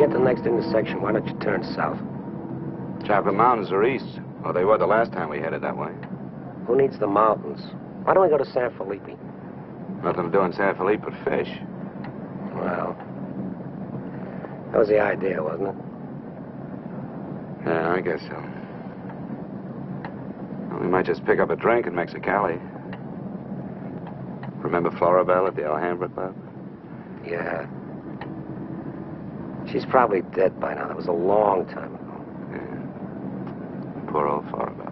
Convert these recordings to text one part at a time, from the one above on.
get to the next intersection, why don't you turn south? Chocolate Mountains are east. Well, they were the last time we headed that way. Who needs the mountains? Why don't we go to San Felipe? Nothing to do in San Felipe but fish. Well, that was the idea, wasn't it? Yeah, I guess so. Well, we might just pick up a drink in Mexicali. Remember Floribel at the Alhambra Club? Yeah. She's probably dead by now. That was a long time ago. Yeah. Poor old Floribel.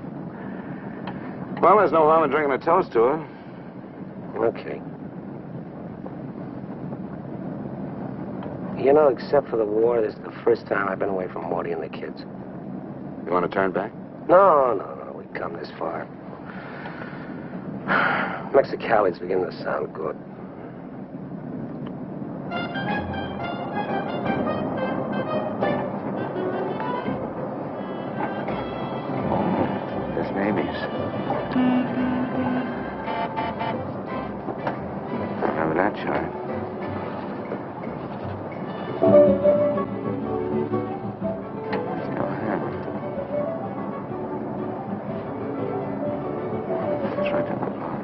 Well, there's no harm in drinking a toast to her. Okay. You know, except for the war, this is the first time I've been away from Morty and the kids. You want to turn back? No. We've come this far. Mexicali's beginning to sound good. There's babies. Remember that chime? It's right down the block.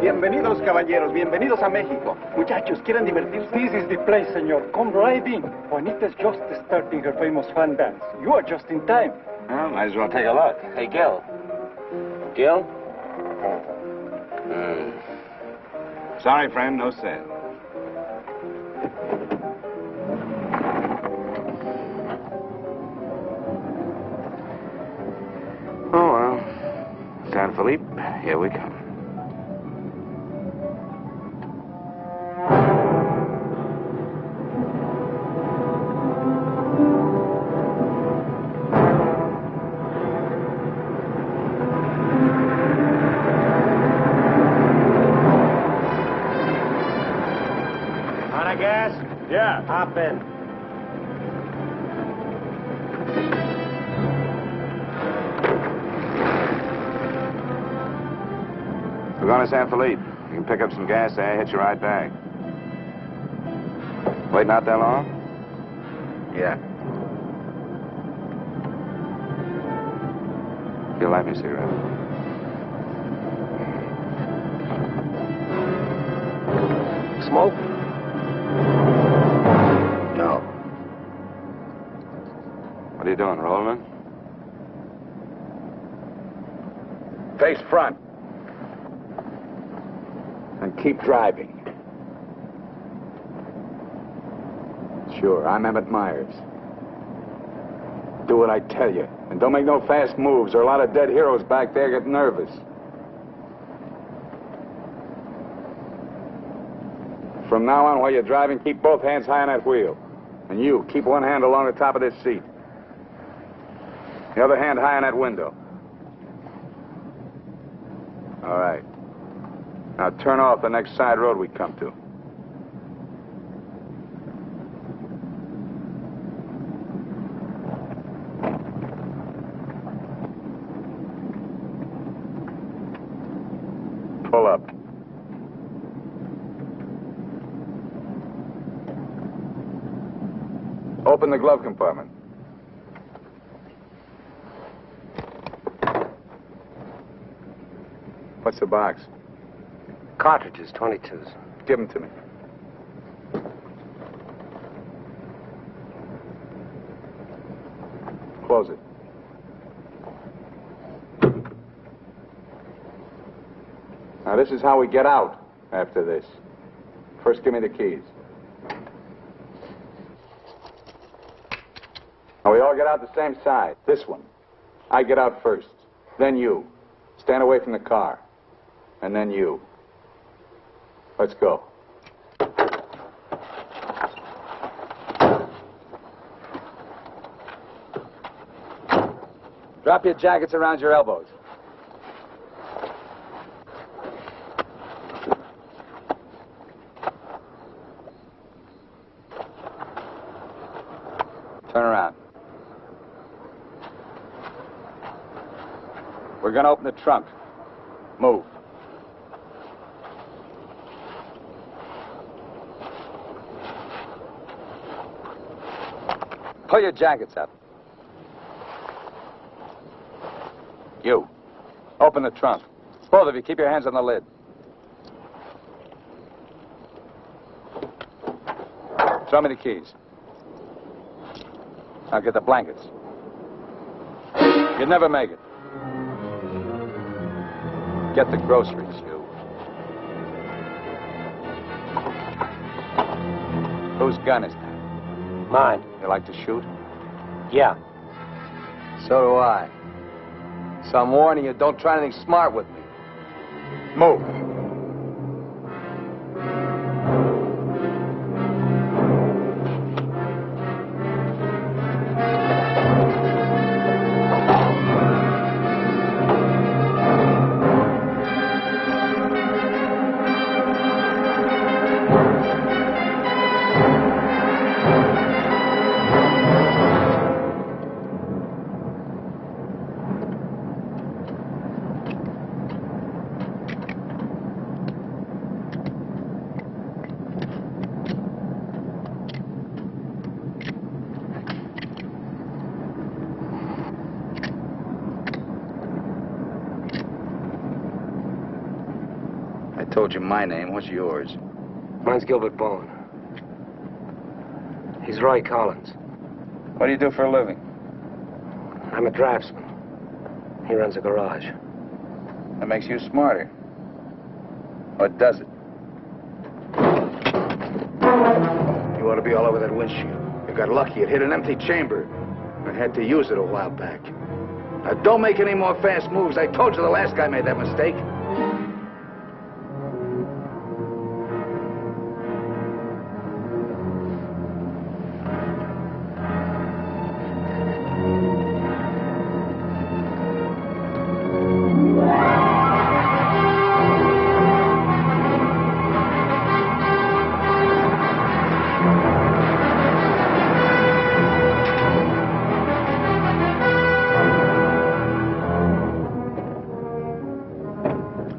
Bienvenidos, caballeros. Bienvenidos a México. Muchachos, ¿quieren divertirse? This is the place, senor. Come right in. Juanita's just starting her famous fan dance. You are just in time. Well, might as well take a look. Hey, Gil. Gil? Sorry, friend, no sale. Oh, well. San Felipe, here we come. Yeah. Hop in. We're going to San Felipe. You can pick up some gas there, hitch a ride back. Waiting out that long? Yeah. You'll light me a cigarette. Smoke? No. What are you doing, rolling? Face front. And keep driving. Sure, I'm Emmett Myers. Do what I tell you. And don't make no fast moves, or a lot of dead heroes back there get nervous. From now on, while you're driving, keep both hands high on that wheel. And you, keep one hand along the top of this seat. The other hand high on that window. All right. Now turn off the next side road we come to. Pull up. Open the glove compartment. What's the box? Cartridges, 22s. Give them to me. Close it. Now, this is how we get out after this. First, give me the keys. Now, we all get out the same side. This one. I get out first. Then you. Stand away from the car. And then you. Let's go. Drop your jackets around your elbows. We're gonna open the trunk. Move. Pull your jackets up. You. Open the trunk. Both of you, keep your hands on the lid. Throw me the keys. Now get the blankets. You'd never make it. Get the groceries, you. Whose gun is that? Mine. You like to shoot? Yeah. So do I. So I'm warning you, don't try anything smart with me. Move. I told you my name. What's yours? Mine's Gilbert Bowen. He's Roy Collins. What do you do for a living? I'm a draftsman. He runs a garage. That makes you smarter. Or does it? You ought to be all over that windshield. You got lucky. It hit an empty chamber. I had to use it a while back. Now, don't make any more fast moves. I told you the last guy made that mistake.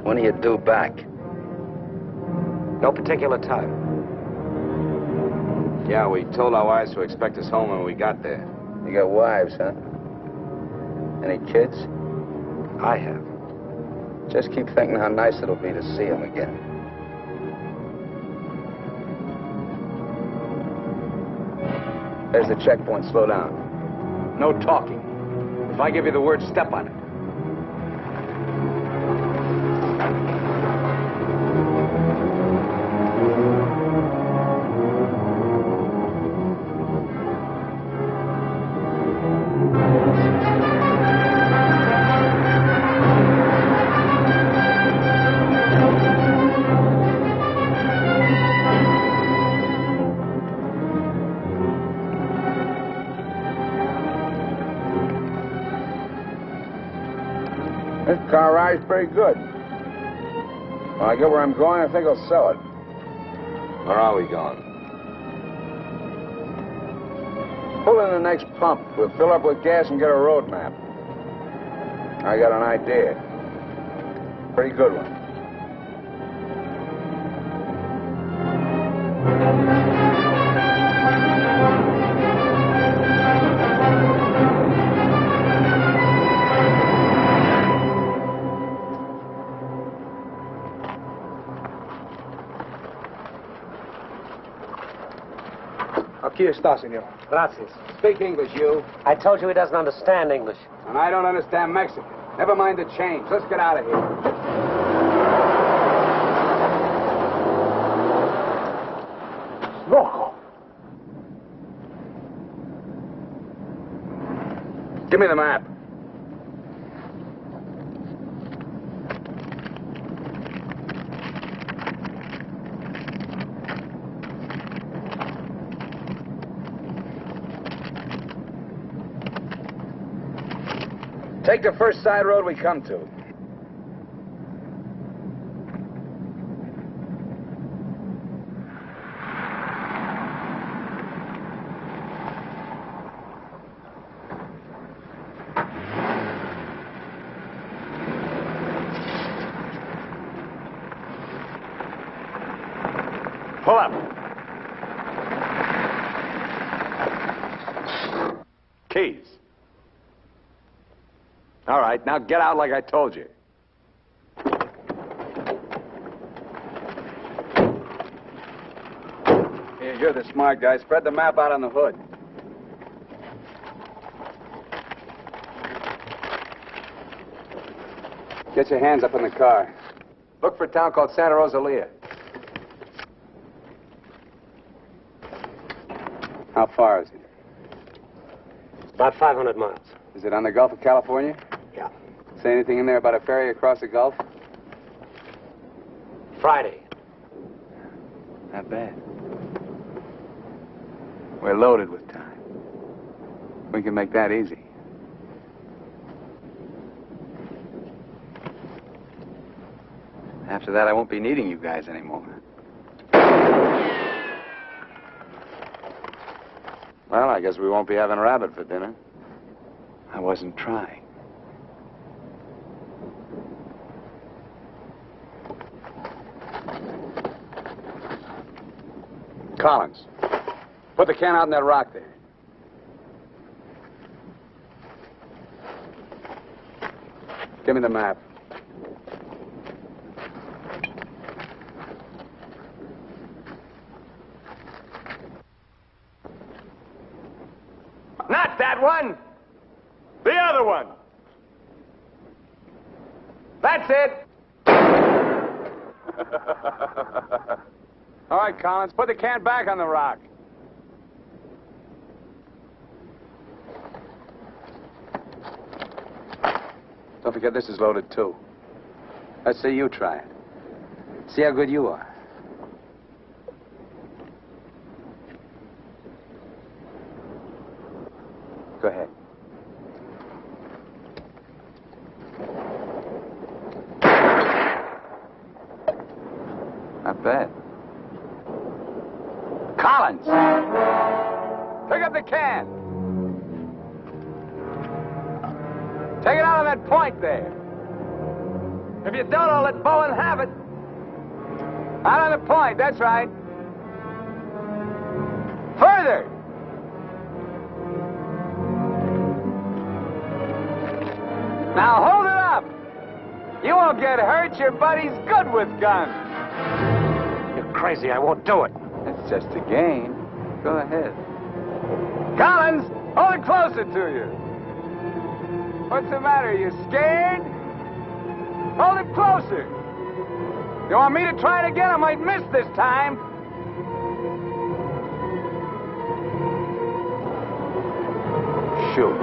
When are you due back? No particular time. Yeah, we told our wives to expect us home when we got there. You got wives, huh? Any kids? I have. Just keep thinking how nice it'll be to see them again. There's the checkpoint. Slow down. No talking. If I give you the word, step on it. This car ride's pretty good. When I get where I'm going, I think I'll sell it. Where are we going? Pull in the next pump. We'll fill up with gas and get a road map. I got an idea. Pretty good one. Aquí está, senor. Gracias. Speak English, you. I told you he doesn't understand English. And I don't understand Mexican. Never mind the change. Let's get out of here. Loco. Give me the map. Take the first side road we come to. Pull up. Keys. All right, now get out like I told you. Here, you're the smart guy. Spread the map out on the hood. Get your hands up in the car. Look for a town called Santa Rosalia. How far is it? About 500 miles. Is it on the Gulf of California? Yeah. Say anything in there about a ferry across the Gulf? Friday. Not bad. We're loaded with time. We can make that easy. After that, I won't be needing you guys anymore. Well, I guess we won't be having rabbit for dinner. I wasn't trying. Collins, put the can out in that rock there. Give me the map. Not that one! The other one! That's it! All right, Collins, put the can back on the rock. Don't forget this is loaded, too. Let's see you try it. See how good you are. Go ahead. Not bad. Collins! Pick up the can! Take it out on that point there. If you don't, I'll let Bowen have it. Out on the point, that's right. Further! Now hold it up! You won't get hurt. Your buddy's good with guns. You're crazy. I won't do it. It's just a game. Go ahead. Collins, hold it closer to you. What's the matter? You scared? Hold it closer. You want me to try it again? I might miss this time. Shoot.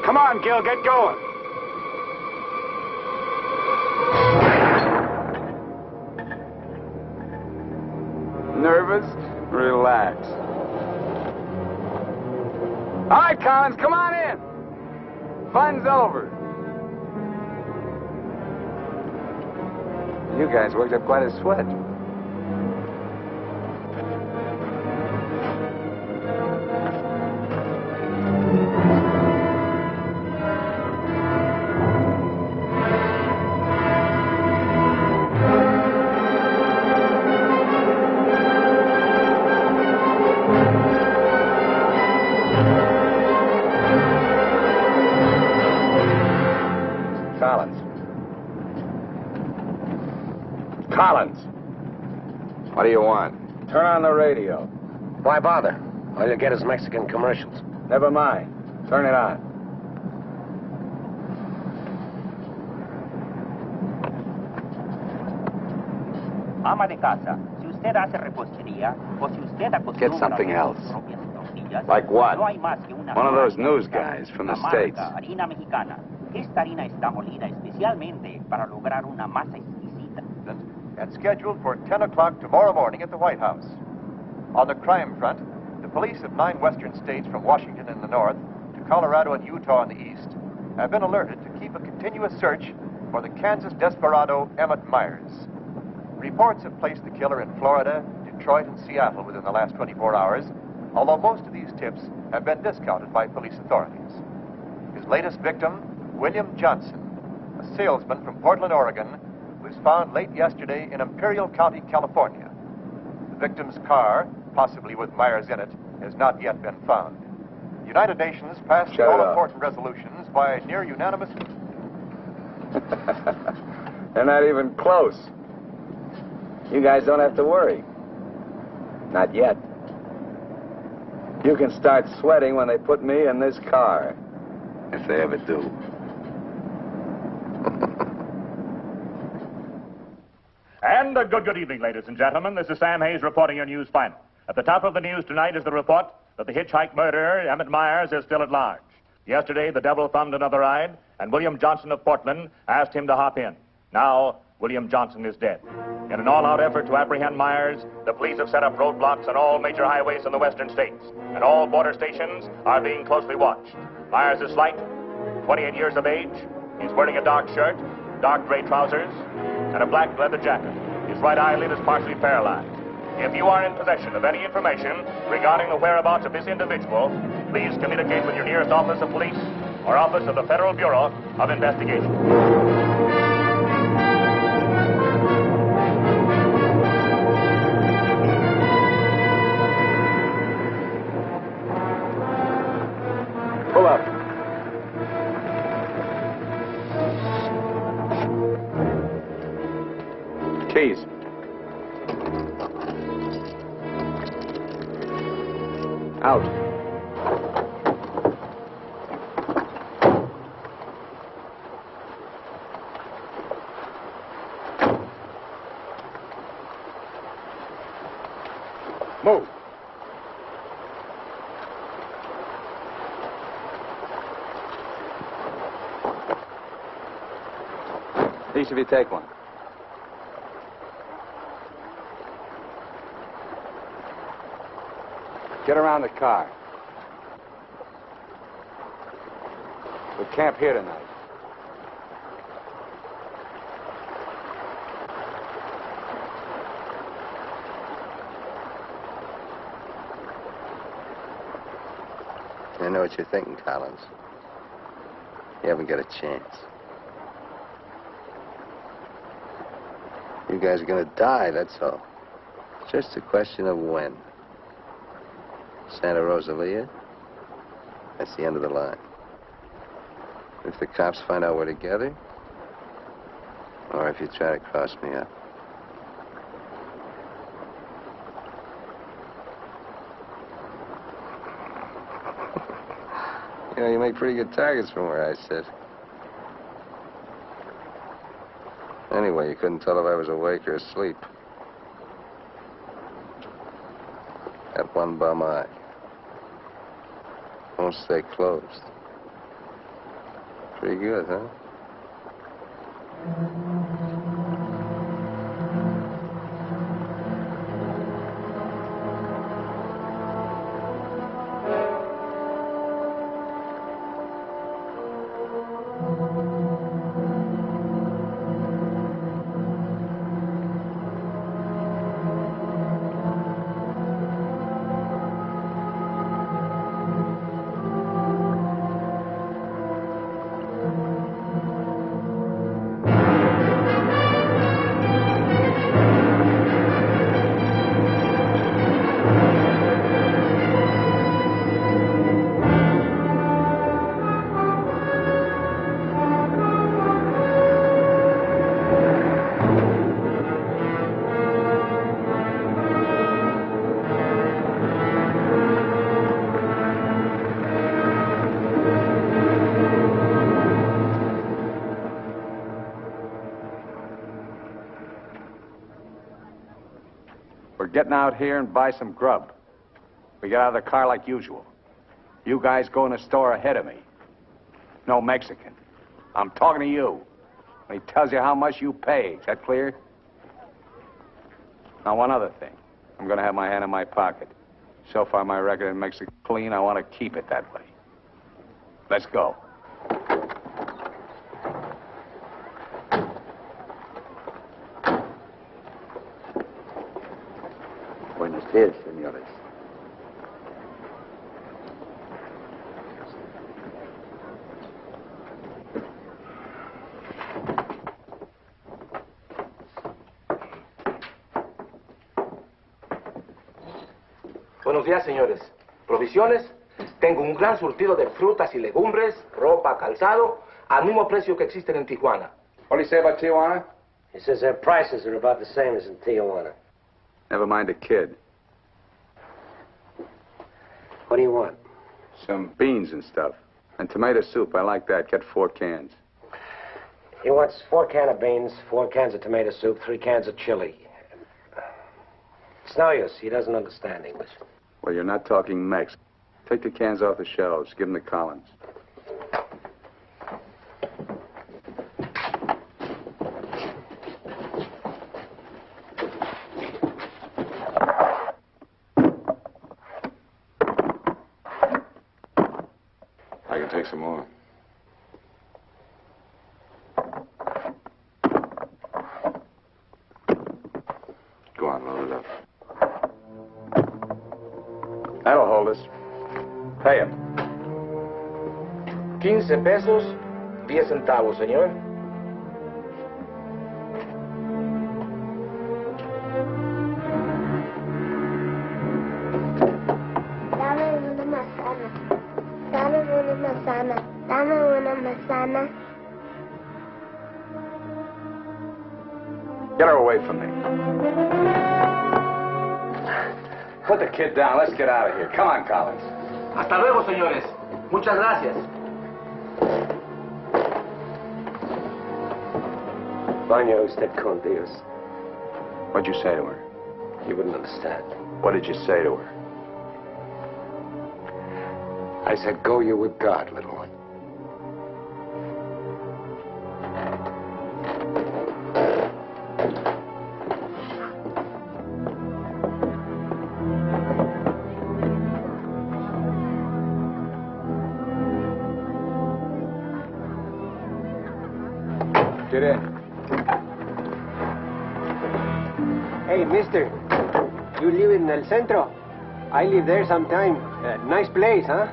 Come on, Gil, get going. Nervous? Relax. All right, Collins, come on in. Fun's over. You guys worked up quite a sweat. Collins. What do you want? Turn on the radio. Why bother? All you'll get is Mexican commercials. Never mind. Turn it on. Ama de casa, si usted hace repostería o si usted acostumbra Get something else. sus propias tortillas, Like what? no hay más que una One of those harina news mexicana, guys from the la States. marca harina mexicana. Esta harina está molida especialmente para lograr una masa exquisita. That's scheduled for 10 o'clock tomorrow morning at the White House. On the crime front, the police of 9 western states from Washington in the north to Colorado and Utah in the east have been alerted to keep a continuous search for the Kansas desperado Emmett Myers. Reports have placed the killer in Florida, Detroit, and Seattle within the last 24 hours, although most of these tips have been discounted by police authorities. His latest victim, William Johnson, a salesman from Portland, Oregon, was found late yesterday in Imperial County, California. The victim's car, possibly with Myers in it, has not yet been found. The United Nations passed all-important resolutions by near unanimous... They're not even close. You guys don't have to worry. Not yet. You can start sweating when they put me in this car. If they ever do. And a good evening, ladies and gentlemen. This is Sam Hayes reporting your news final. At the top of the news tonight is the report that the hitchhike murderer, Emmett Myers, is still at large. Yesterday, the devil thumbed another ride, and William Johnson of Portland asked him to hop in. Now, William Johnson is dead. In an all-out effort to apprehend Myers, the police have set up roadblocks on all major highways in the western states, and all border stations are being closely watched. Myers is slight, 28 years of age. He's wearing a dark shirt, dark gray trousers, and a black leather jacket. His right eyelid is partially paralyzed. If you are in possession of any information regarding the whereabouts of this individual, please communicate with your nearest office of police or office of the Federal Bureau of Investigation. Pull up. Keys. Out. Move. Each of you take one. Get around the car. We'll camp here tonight. I know what you're thinking, Collins. You haven't got a chance. You guys are gonna die, that's all. It's just a question of when. Santa Rosalia, that's the end of the line. If the cops find out we're together, or if you try to cross me up. You know, you make pretty good targets from where I sit. Anyway, you couldn't tell if I was awake or asleep. Got one bum eye. Won't stay closed. Pretty good, huh? Getting out here and buy some grub. We get out of the car like usual. You guys go in the store ahead of me. No Mexican. I'm talking to you. He tells you how much you pay. Is that clear? Now, one other thing. I'm going to have my hand in my pocket. So far, my record makes it clean. I want to keep it that way. Let's go. Buenos días, señores. Buenos días, señores. ¿Provisiones? Tengo un gran surtido de frutas y legumbres, ropa, calzado, al mismo precio que existen en Tijuana. What do you say about Tijuana? He says their prices are about the same as in Tijuana. Never mind a kid. What do you want? Some beans and stuff. And tomato soup. I like that. Get 4 cans. He wants 4 cans of beans, 4 cans of tomato soup, 3 cans of chili. It's no use. He doesn't understand English. Well, you're not talking Mex. Take the cans off the shelves. Give them to Collins. I can take some more. Go on, load it up. That'll hold us. Pay him. 15 pesos, 10 centavos, señor. Dame una manzana. Dame una manzana. Dame una manzana. Get her away from me. Put the kid down. Let's get out of here. Come on, Collins. Hasta luego, señores. Muchas gracias. Baño usted con Dios. What'd you say to her? You wouldn't understand. What did you say to her? I said, go you with God, little one. Get in. Hey, mister. You live in El Centro? I live there sometime. Nice place, huh?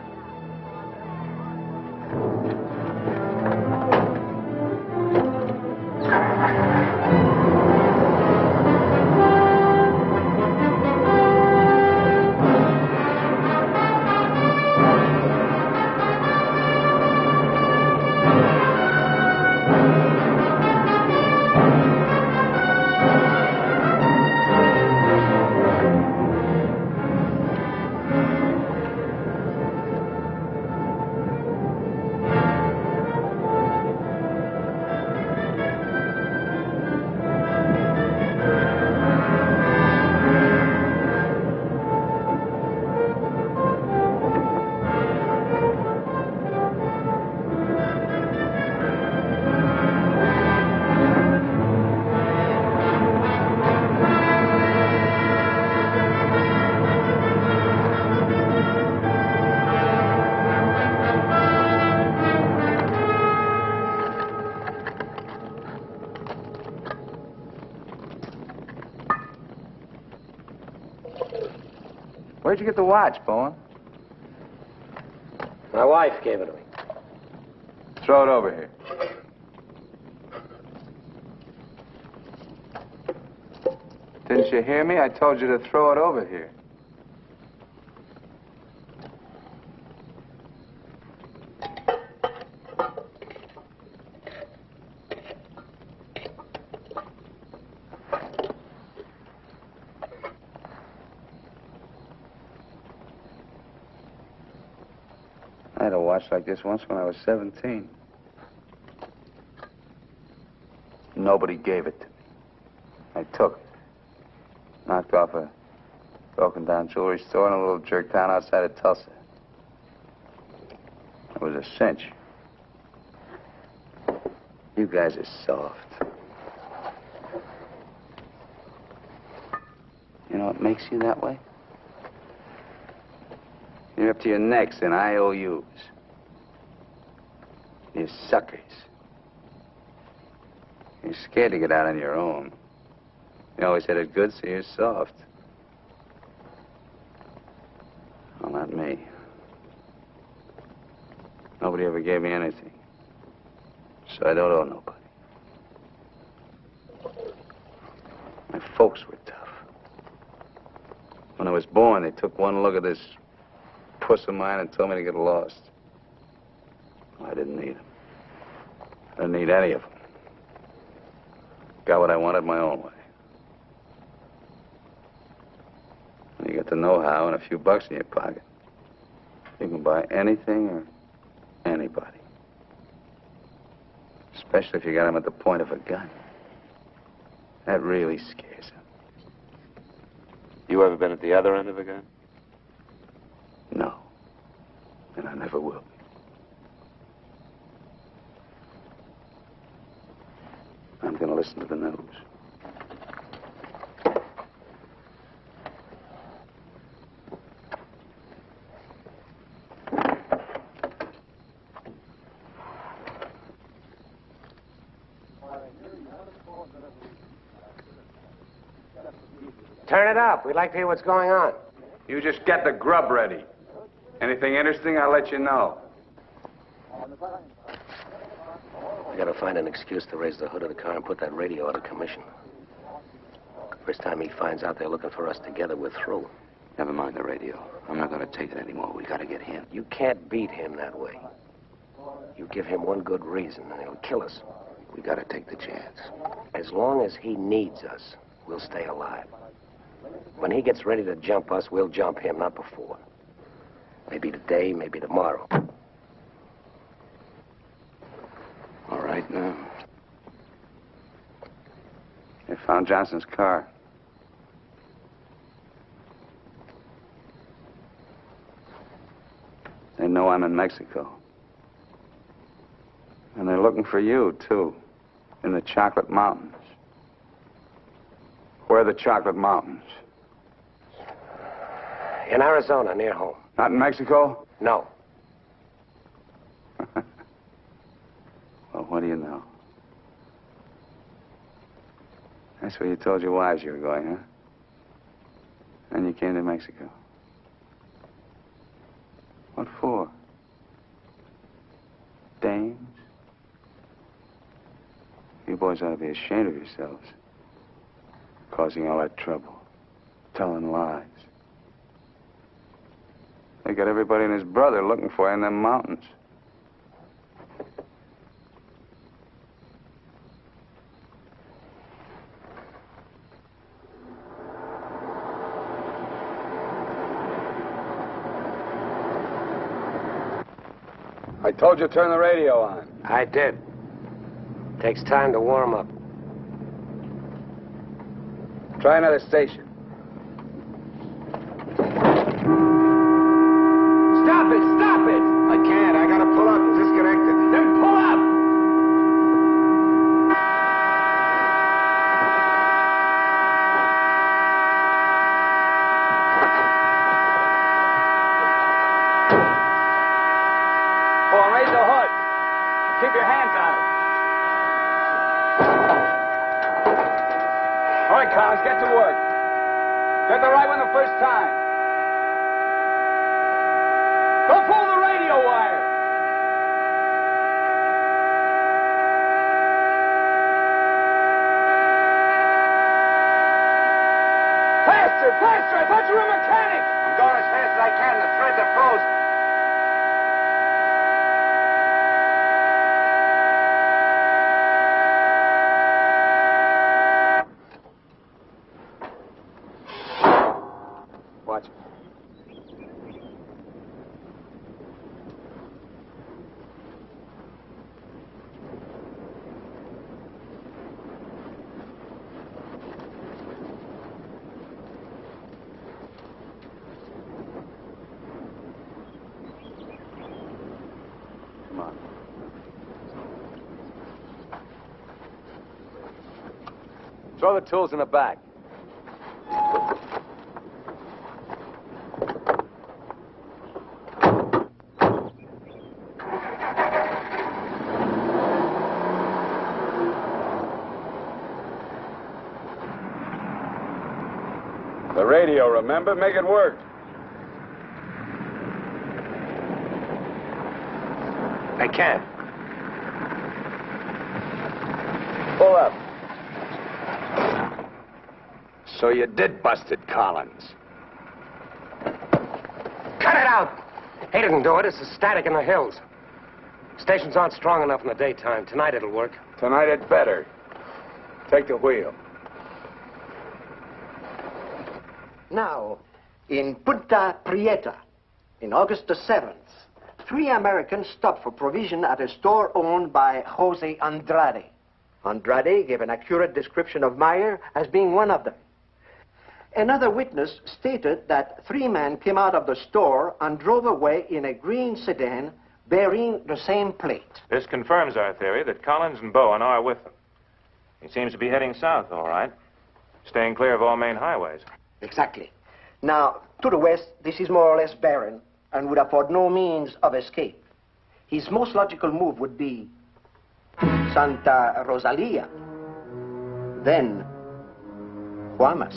Where'd you get the watch, Bowen? My wife gave it to me. Throw it over here. Didn't you hear me? I told you to throw it over here. I had a watch like this once when I was 17. Nobody gave it to me. I took it. Knocked off a broken-down jewelry store in a little jerk town outside of Tulsa. It was a cinch. You guys are soft. You know, know what makes you that way? You're up to your necks in IOUs. You're suckers. You're scared to get out on your own. You always had it good, so you're soft. Well, not me. Nobody ever gave me anything. So I don't owe nobody. My folks were tough. When I was born, they took one look at this puss of mine and told me to get lost. Well, I didn't need them. I didn't need any of them. Got what I wanted my own way. When you get the know-how and a few bucks in your pocket, you can buy anything or anybody. Especially if you got them at the point of a gun. That really scares them. You ever been at the other end of a gun? No. And I never will be. I'm going to listen to the news. Turn it up. We'd like to hear what's going on. You just get the grub ready. Anything interesting, I'll let you know. I gotta find an excuse to raise the hood of the car and put that radio out of commission. First time he finds out they're looking for us together, we're through. Never mind the radio. I'm not going to take it anymore. We got to get him. You can't beat him that way. You give him one good reason, and he'll kill us. We got to take the chance. As long as he needs us, we'll stay alive. When he gets ready to jump us, we'll jump him, not before. Maybe today, maybe tomorrow. All right, now. They found Johnson's car. They know I'm in Mexico. And they're looking for you, too, in the Chocolate Mountains. Where are the Chocolate Mountains? In Arizona, near home. Not in Mexico? No. Well, what do you know? That's where you told your wives you were going, huh? And you came to Mexico. What for? Dames? You boys ought to be ashamed of yourselves. Causing all that trouble. Telling lies. They got everybody and his brother looking for you in them mountains. I told you to turn the radio on. I did. Takes time to warm up. Try another station. Stop it! Stop it! I can't. I gotta pull up and disconnect it. Then pull up! Come on, raise the hood. Keep your hands on it. All right, Collins, get to work. Get the right one the first time. Don't pull the radio wire. Faster, faster! I thought you were a mechanic. I'm going as fast as I can. The threads are frozen. Watch it. Come on. Throw the tools in the back. The radio, remember? Make it work. I can't. Pull up. So you did bust it, Collins. Cut it out! He didn't do it. It's the static in the hills. Stations aren't strong enough in the daytime. Tonight it'll work. Tonight it better. Take the wheel. Now, in Punta Prieta, in August the 7th, 3 Americans stopped for provision at a store owned by Jose Andrade. Andrade gave an accurate description of Meyer as being one of them. Another witness stated that 3 men came out of the store and drove away in a green sedan bearing the same plate. This confirms our theory that Collins and Bowen are with them. He seems to be heading south, all right, staying clear of all main highways. Exactly. Now, to the west, this is more or less barren and would afford no means of escape. His most logical move would be Santa Rosalia, then Guamas.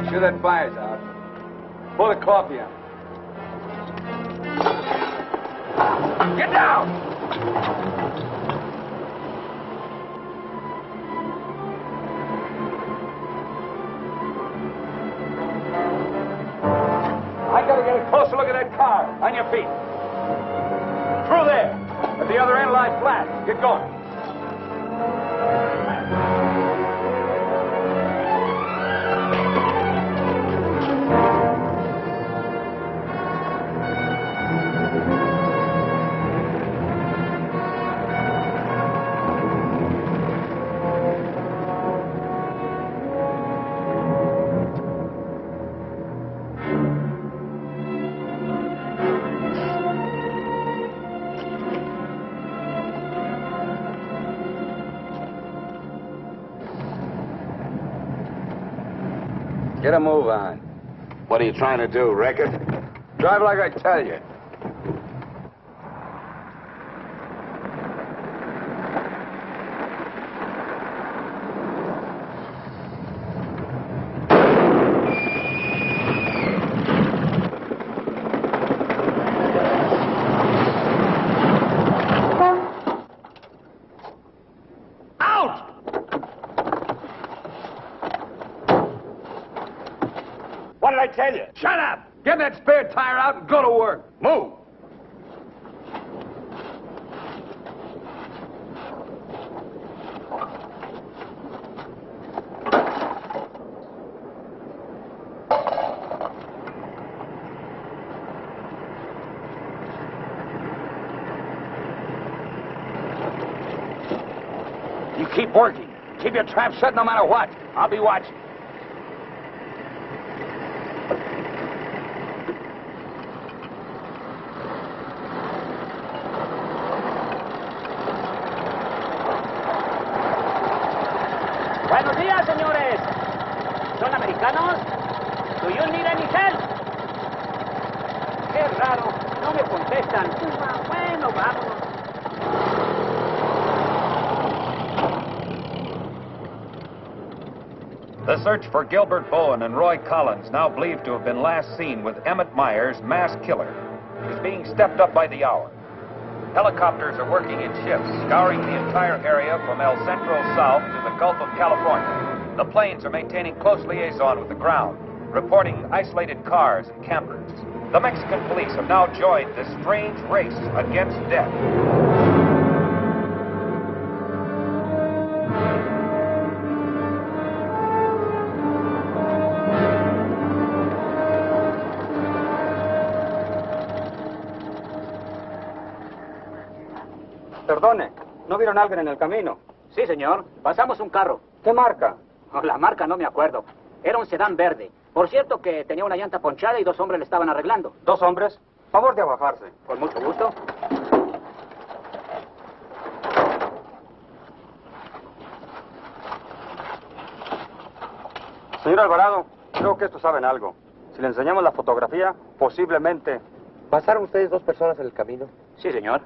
Sure that fire's out. Pull the coffee out. Get down! I gotta get a closer look at that car. On your feet. Through there. At the other end, lie flat. Get going. Get a move on. What are you trying to do, wreck it? Drive like I tell you. What did I tell you? Shut up! Get that spare tire out and go to work. Move! You keep working. Keep your trap shut no matter what. I'll be watching. Buenos días, señores. ¿Son americanos? Do you need any help? Qué raro, no me contestan. Bueno, vámonos. The search for Gilbert Bowen and Roy Collins, now believed to have been last seen with Emmett Myers, mass killer, is being stepped up by the hour. Helicopters are working in shifts, scouring the entire area from El Centro south to the Gulf of California. The planes are maintaining close liaison with the ground, reporting isolated cars and campers. The Mexican police have now joined this strange race against death. Perdone, ¿no vieron a alguien en el camino? Sí, señor. Pasamos un carro. ¿Qué marca? Oh, la marca no me acuerdo. Era un sedán verde. Por cierto que tenía una llanta ponchada y 2 hombres le estaban arreglando. ¿2 hombres? Favor de abajarse. Con mucho gusto. Señor Alvarado, creo que estos saben algo. Si le enseñamos la fotografía, posiblemente... ¿Pasaron ustedes 2 personas en el camino? Sí, señor.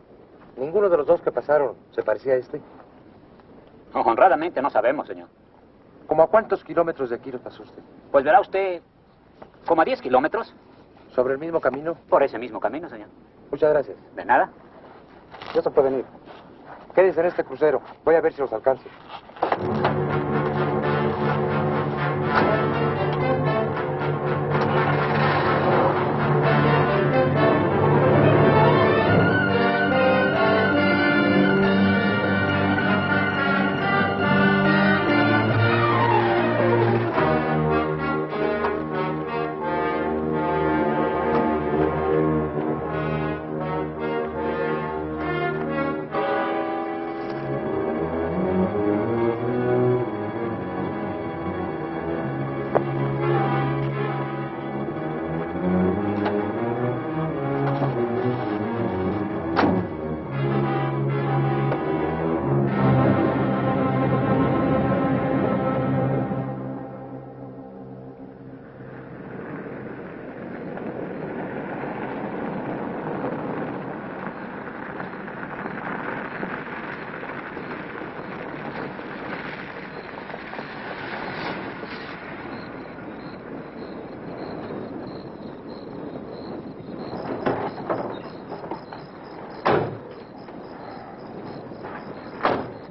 Ninguno de los 2 que pasaron se parecía a este. Honradamente no sabemos, señor. ¿Cómo a cuántos kilómetros de aquí nos pasó usted? Pues verá usted, como a 10 kilómetros. ¿Sobre el mismo camino? Por ese mismo camino, señor. Muchas gracias. De nada. Ya se pueden ir. Quédense en este crucero. Voy a ver si los alcanzo.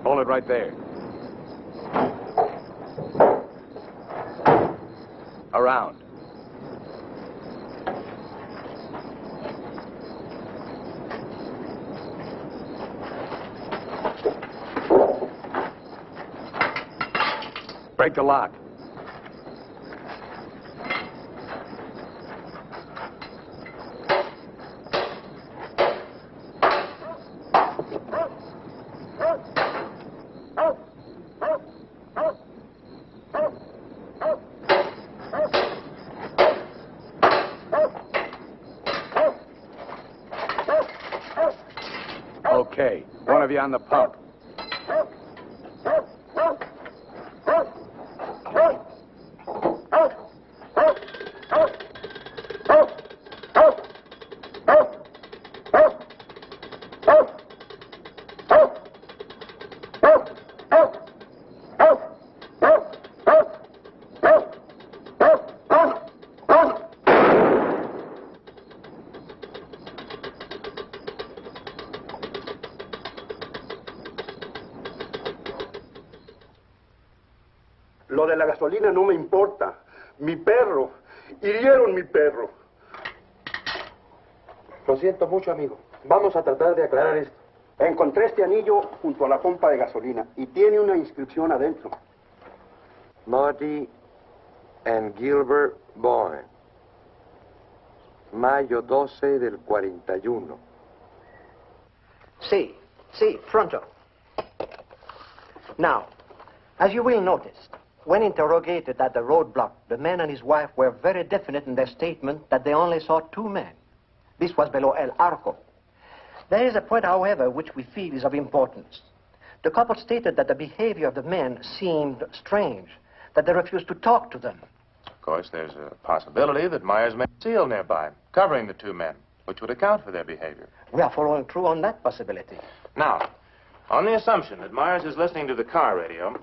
Hold it right there. Around. Break the lock. Okay, one of you on the pump. Lo de la gasolina no me importa. Mi perro. Hirieron mi perro. Lo siento mucho, amigo. Vamos a tratar de aclarar esto. Encontré este anillo junto a la pompa de gasolina y tiene una inscripción adentro. Marty and Gilbert Bowen. Mayo 12 del 41. Sí, pronto. Now, as you will notice, when interrogated at the roadblock, the man and his wife were very definite in their statement that they only saw two men. This was below El Arco. There is a point, however, which we feel is of importance. The couple stated that the behavior of the men seemed strange, that they refused to talk to them. Of course, there's a possibility that Myers may have a seal nearby, covering the two men, which would account for their behavior. We are following through on that possibility. Now, on the assumption that Myers is listening to the car radio,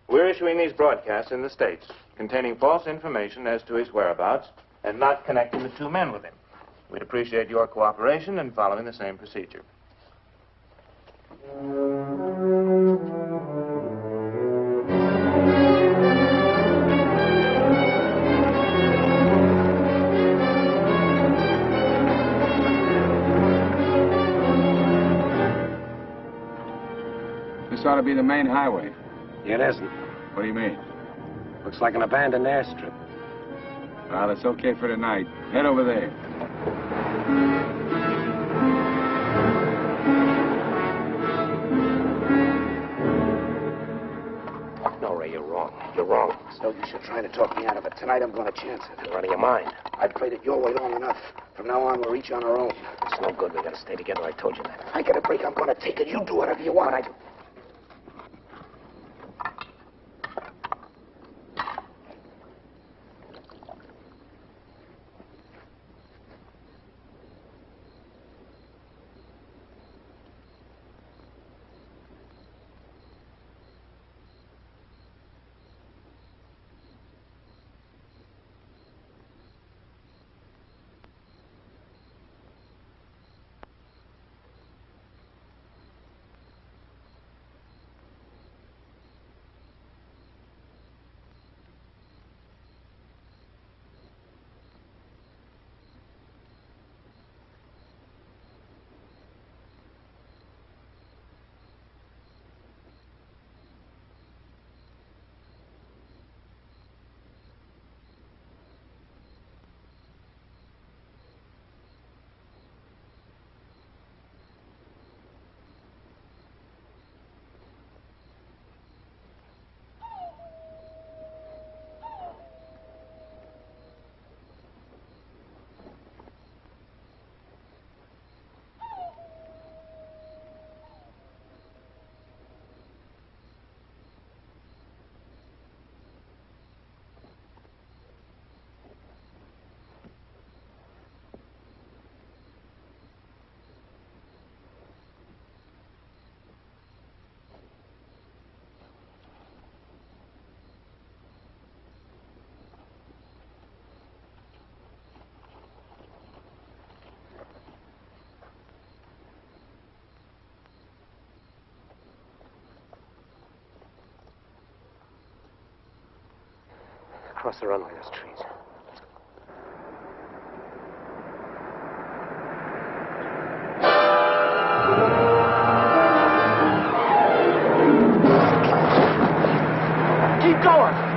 we're issuing these broadcasts in the States, containing false information as to his whereabouts and not connecting the two men with him. We'd appreciate your cooperation in following the same procedure. This ought to be the main highway. It isn't. What do you mean? Looks like an abandoned airstrip. Well, it's okay for tonight. Head over there. No, Ray, you're wrong. You're wrong. So you should try to talk me out of it. Tonight I'm going to chance it. You're out of your mind. I've played it your way long enough. From now on, we're each on our own. It's no good. We gotta stay together. I told you that. I get a break, I'm going to take it. You do whatever you want. cross the runway, those trees. Keep going!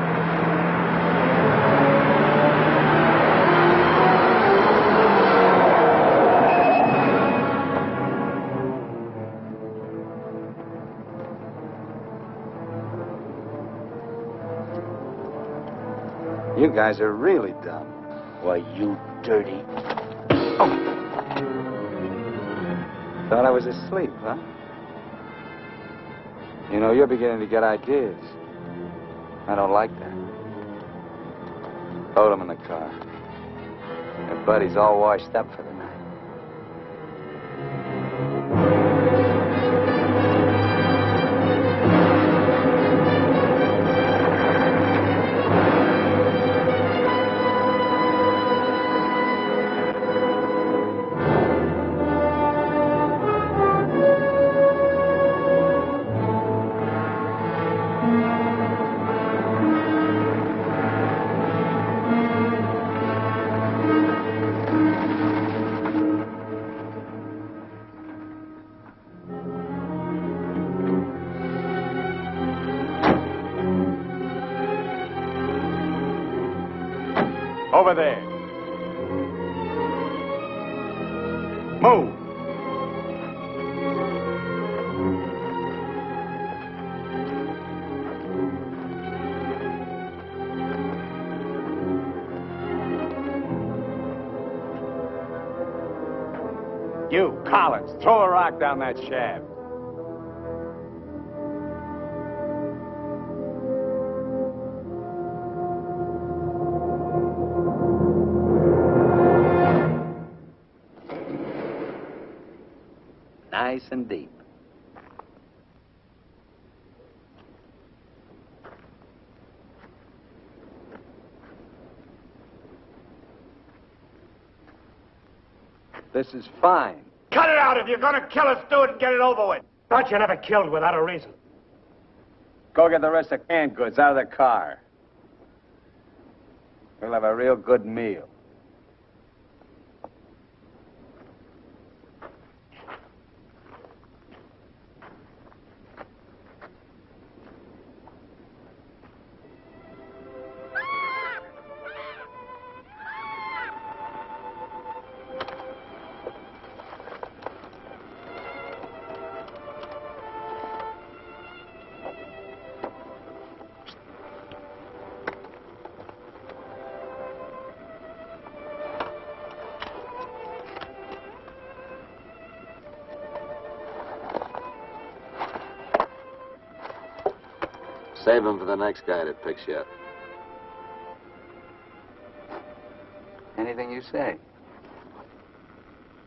You guys are really dumb. Why, you dirty... Thought I was asleep, huh? You know, you're beginning to get ideas. I don't like that. Hold him in the car. Your buddy's all washed up for the night. Over there. Move. You, Collins, throw a rock down that shaft. Nice and deep. This is fine. Cut it out. If you're going to kill us, do it and get it over with. Thought you never killed without a reason. Go get the rest of canned goods out of the car. We'll have a real good meal. Save him for the next guy that picks you up. Anything you say.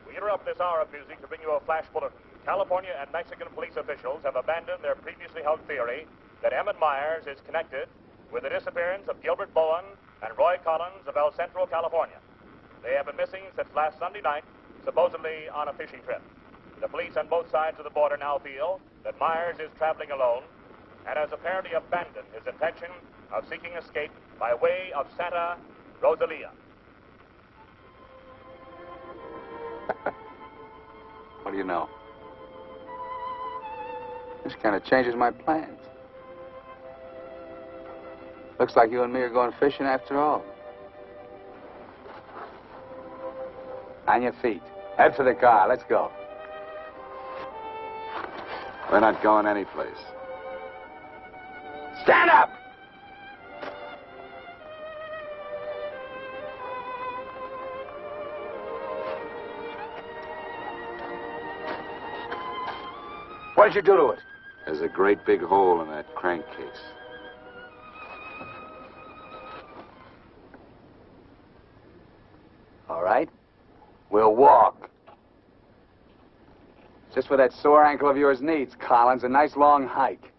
We interrupt this hour of music to bring you a flash bulletin. California and Mexican police officials have abandoned their previously held theory that Emmett Myers is connected with the disappearance of Gilbert Bowen and Roy Collins of El Centro, California. They have been missing since last Sunday night, supposedly on a fishing trip. The police on both sides of the border now feel that Myers is traveling alone and has apparently abandoned his intention of seeking escape by way of Santa Rosalia. What do you know? This kind of changes my plans. Looks like you and me are going fishing after all. On your feet. Head for the car. Let's go. We're not going anyplace. Stand up! What did you do to it? There's a great big hole in that crankcase. All right. We'll walk. Just what that sore ankle of yours needs, Collins. A nice long hike.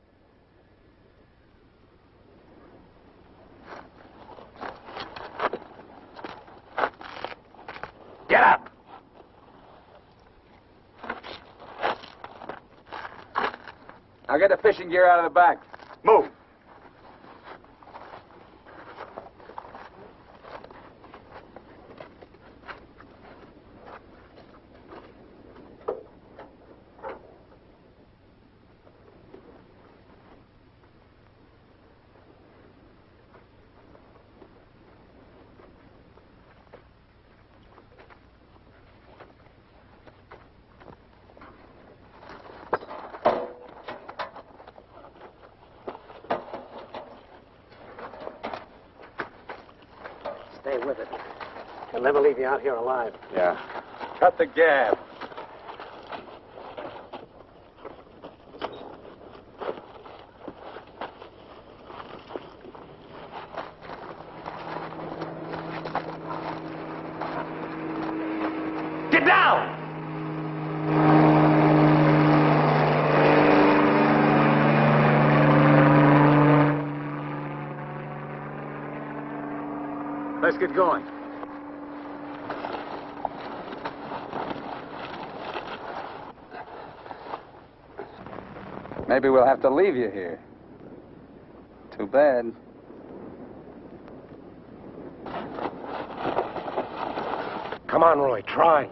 Get up! Now get the fishing gear out of the back. Move. stay with it. He'll never leave you out here alive. Yeah. Cut the gab. Get down! Let's get going. Maybe we'll have to leave you here. Too bad. Come on, Roy, try.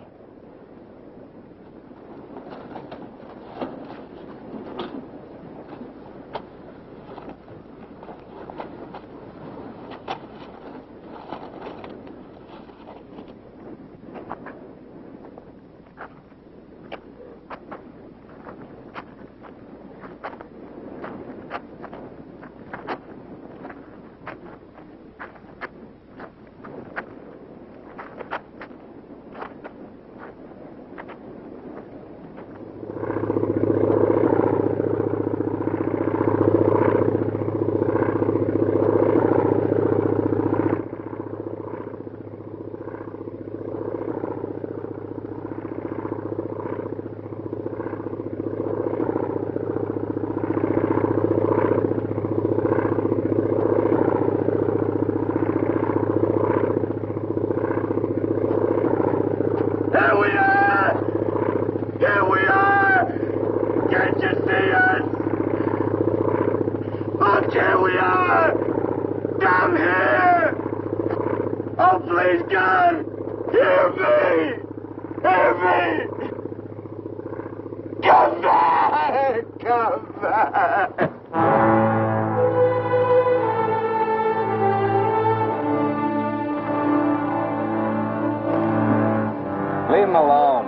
Leave him alone.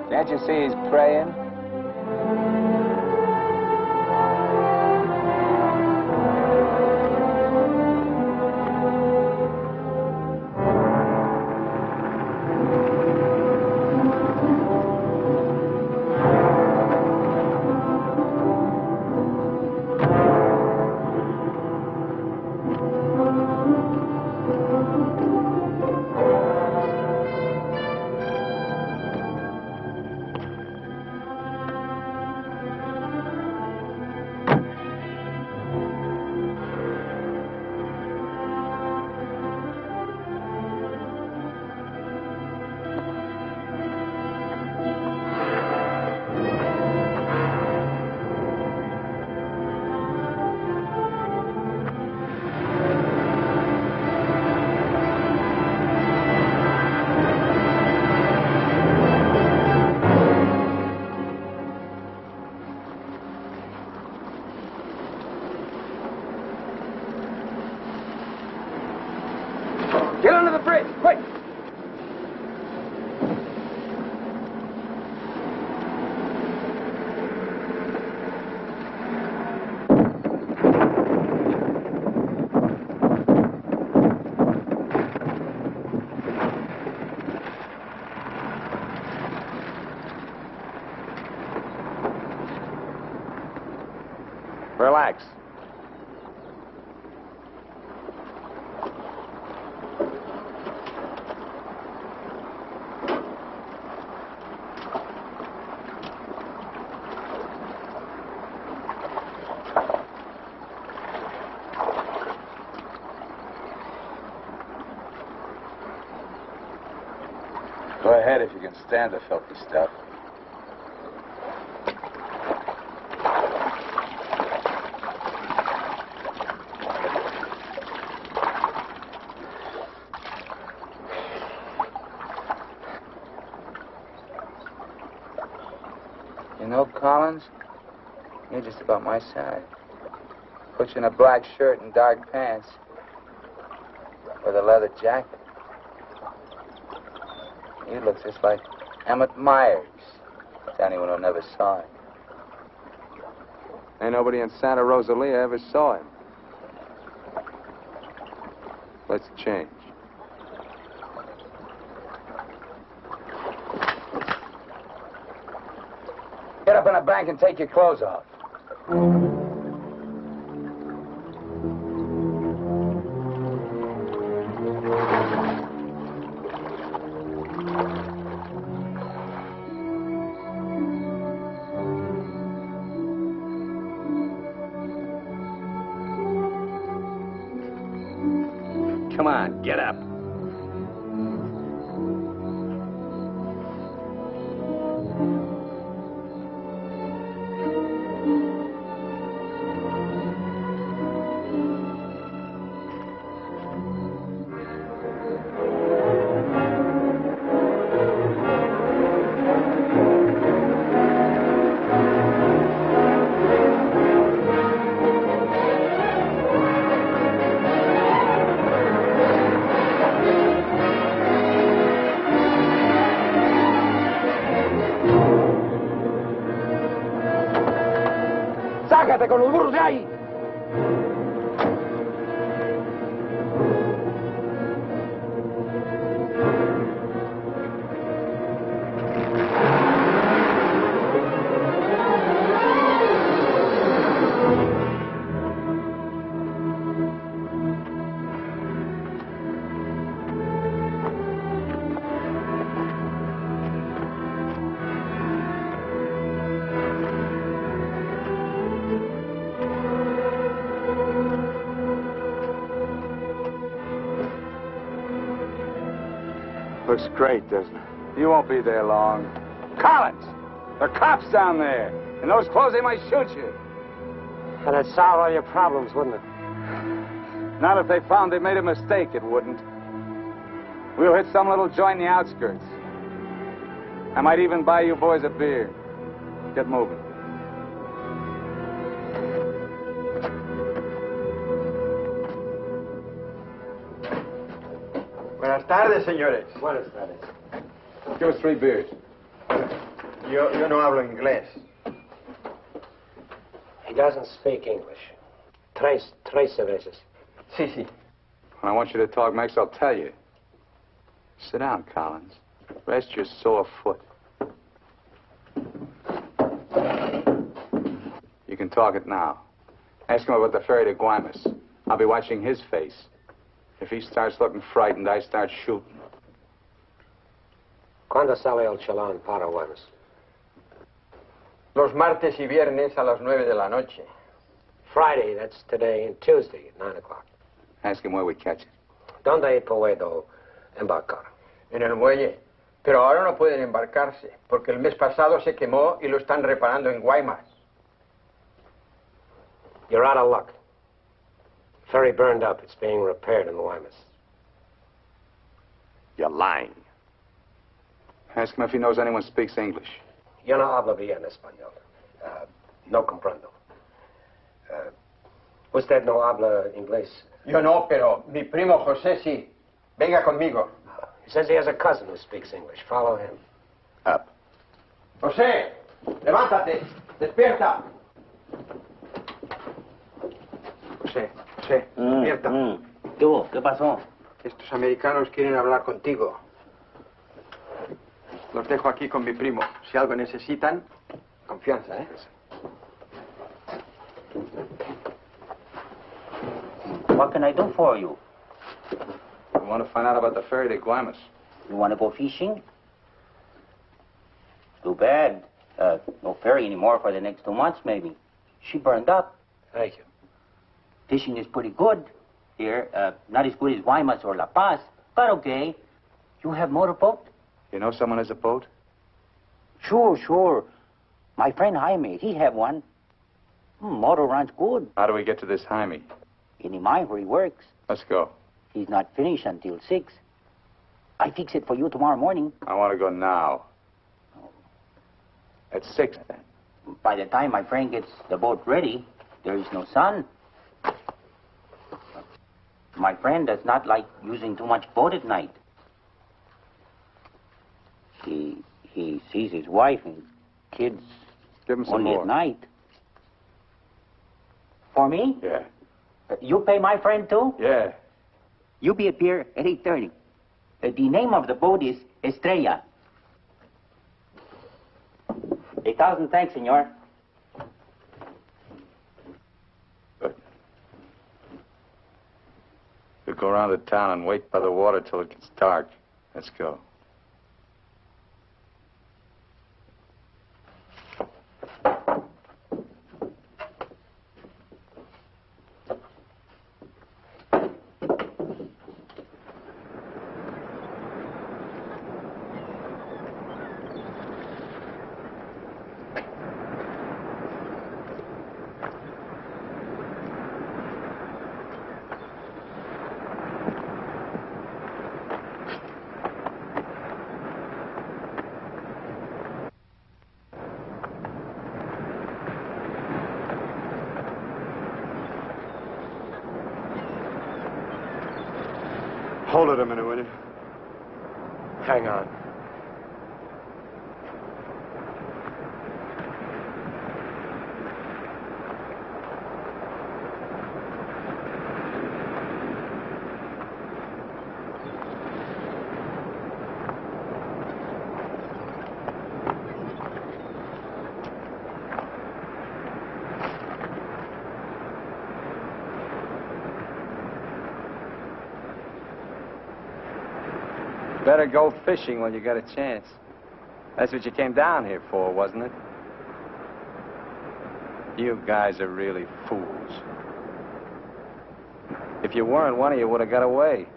Can't you see he's praying? Get under the bridge, quick! Relax. Go ahead if you can stand the filthy stuff. You know, Collins, you're just about my size. Put you in a black shirt and dark pants with a leather jacket. You look just like Emmett Myers, to anyone who never saw him. Ain't nobody in Santa Rosalia ever saw him. Let's change. Get up in a bank and take your clothes off. Come on, get up. ¡Sácate con los burros de ahí! Looks great, doesn't it? You won't be there long. Collins! There are cops down there. In those clothes, they might shoot you. That'd solve all your problems, wouldn't it? Not if they found they made a mistake, it wouldn't. We'll hit some little joint in the outskirts. I might even buy you boys a beer. Get moving. Buenas tardes, señores. Buenas tardes. Give us 3 beers. Yo no hablo inglés. He doesn't speak English. Tres cervezas. Sí, sí. When I want you to talk, Max, I'll tell you. Sit down, Collins. Rest your sore foot. You can talk it now. Ask him about the ferry to Guaymas. I'll be watching his face. If he starts looking frightened, I start shooting. ¿Cuándo sale el chalán para Guaymas? Los martes y viernes a las 9 de la noche. Friday, that's today, and Tuesday at 9 o'clock. Ask him where we catch it. ¿Dónde puedo embarcar? En el muelle. Pero ahora no pueden embarcarse, porque el mes pasado se quemó y lo están reparando en Guaymas. You're out of luck. Ferry burned up. It's being repaired in Guaymas. You're lying. Ask him if he knows anyone speaks English. Yo no hablo bien español. No comprendo. ¿Usted no habla inglés? Yo no, pero mi primo José sí. Venga conmigo. He says he has a cousin who speaks English. Follow him. Up. José, levántate. Despierta. José, despierta. ¿Qué hubo? ¿Qué pasó? Estos americanos quieren hablar contigo. Los dejo aquí con mi primo. Si algo necesitan, confianza, ¿eh? What can I do for you? We want to find out about the ferry to Guaymas. You want to go fishing? Too bad. No ferry anymore for the next 2 months, maybe. She burned up. Thank you. Fishing is pretty good here. Not as good as Guaymas or La Paz, but okay. You have motorboat? You know someone has a boat? Sure. My friend Jaime, he have one. Motor runs good. How do we get to this Jaime? In the mine where he works. Let's go. He's not finished until 6. I fix it for you tomorrow morning. I want to go now. At 6, then. By the time my friend gets the boat ready, there is no sun. My friend does not like using too much boat at night. He sees his wife and kids Give him some only more. at night. For me? Yeah. You pay my friend too? Yeah. You be at pier at 8:30. The name of the boat is Estrella. 1,000 thanks, senor. Good. We'll go around the town and wait by the water till it gets dark. Let's go. Hold it a minute, will you? Hang on. Better go fishing when you got a chance. That's what you came down here for, wasn't it? You guys are really fools. If you weren't, one of you would have got away.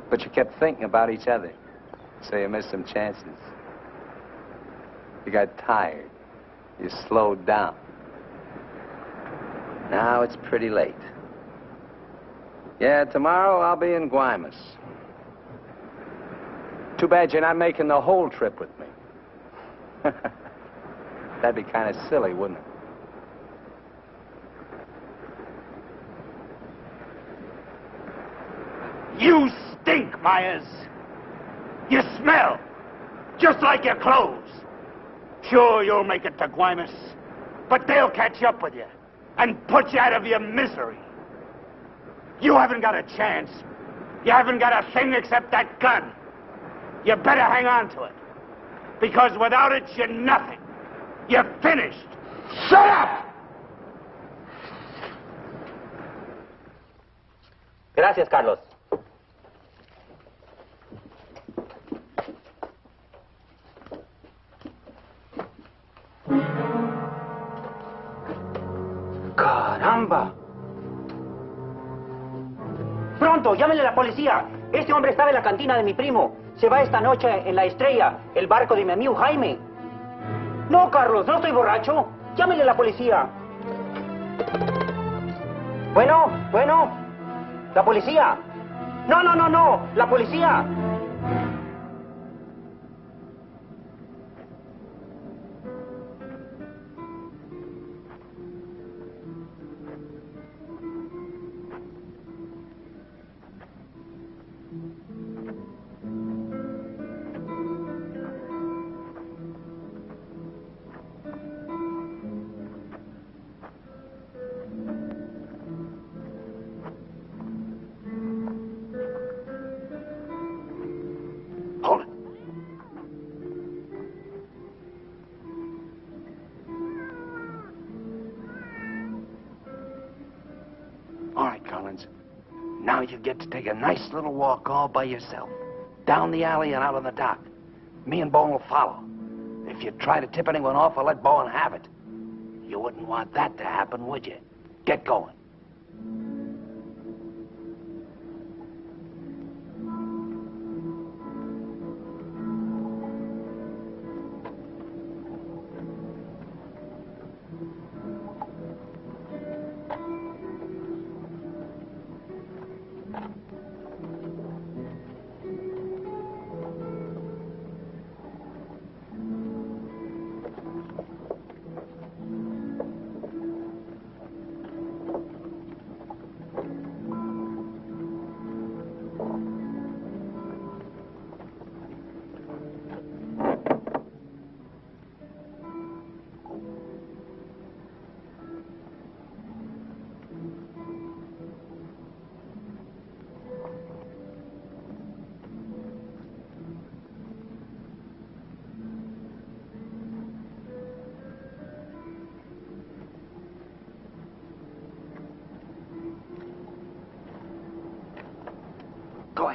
But you kept thinking about each other, so you missed some chances. You got tired. You slowed down. Now it's pretty late. Yeah, tomorrow I'll be in Guaymas. Too bad you're not making the whole trip with me. That'd be kind of silly, wouldn't it? You stink, Myers. You smell, just like your clothes. Sure, you'll make it to Guaymas, but they'll catch up with you and put you out of your misery. You haven't got a chance. You haven't got a thing except that gun. You better hang on to it, because without it, you're nothing. You're finished. Shut up! Gracias, Carlos. ¡Caramba! ¡Pronto! ¡Llámenle a la policía! Ese hombre estaba en la cantina de mi primo. Se va esta noche en la Estrella, el barco de mi amigo Jaime. No, Carlos, no estoy borracho. Llámenle a la policía. Bueno, la policía. No, la policía. Now you get to take a nice little walk all by yourself. Down the alley and out on the dock. Me and Bowen will follow. If you try to tip anyone off, I'll let Bowen have it. You wouldn't want that to happen, would you? Get going.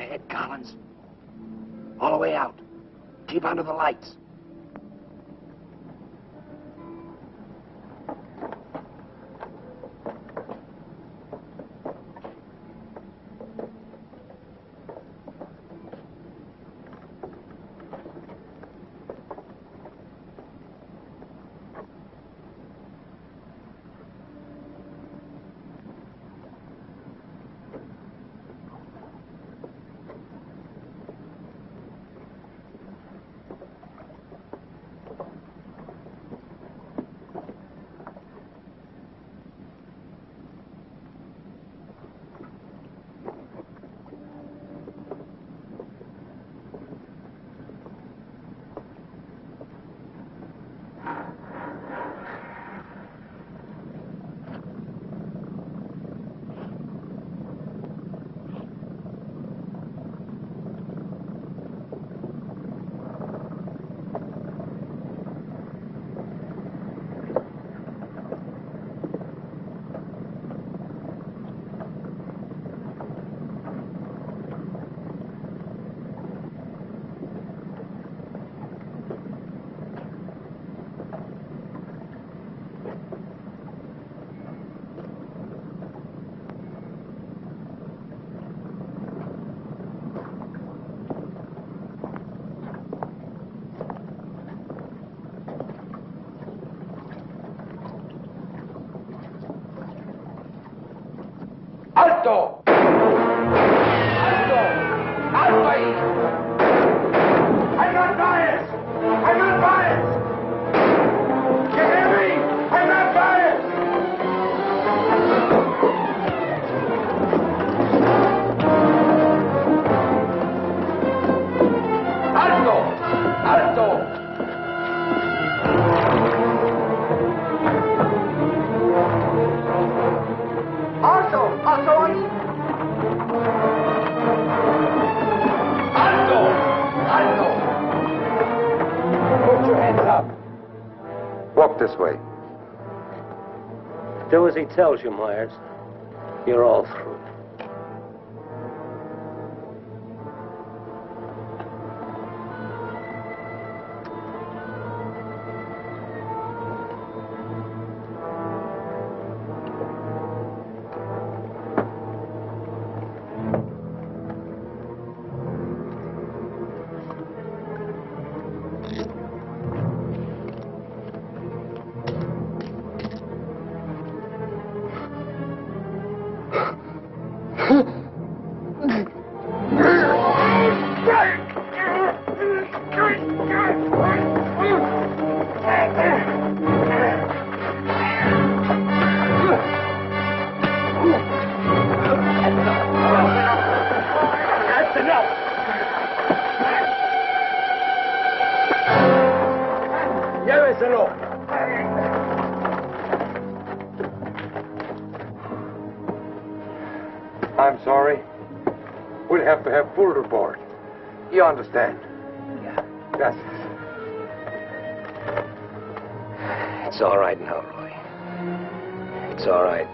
ahead, Collins. All the way out. Keep under the lights. ¡Alto! ¡Alto! ¡Alto ahí! I'm not biased! I'm not biased! You hear me? I'm not biased! ¡Alto! ¡Alto! ¡Alto ahí! ¡Alto! ¡Alto! Put your hands up. Walk this way. Do as he tells you, Myers. You're all through. I'm sorry. We'll have to have full report. You understand? Yeah. Yes. It's all right now, Roy. It's all right.